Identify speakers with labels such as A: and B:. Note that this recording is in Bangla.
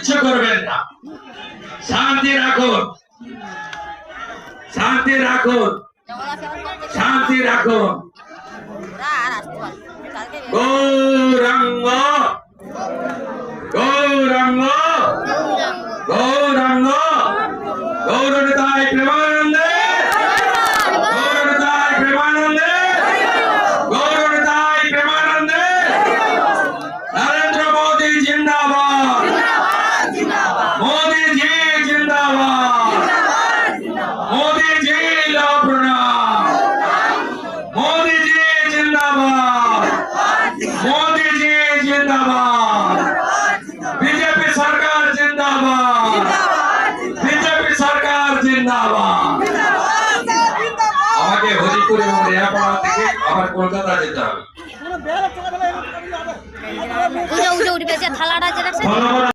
A: কিচ্ছু করবেন না। শান্তি রাখুন, শান্তি রাখুন, শান্তি রাখুন। গৌরাঙ্গ গৌরাঙ্গ গৌরাঙ্গ গৌরতায় প্রেমানন্দে গৌরতায় প্রেমানন্দে গৌরতায় প্রেমানন্দে। নরেন্দ্র মোदी जिंदाबाद, मोदी जी जिंदाबाद, मोदी जी लो प्रणाम, मोदी जी जिंदाबाद, मोदी जी जिंदाबाद, बीजेपी सरकार जिंदाबाद, बीजेपी सरकार जिंदाबाद। আমাকে হরিপুর এবং রেয়াপাড়া থেকে আবার কলকাতা যেতে হবে।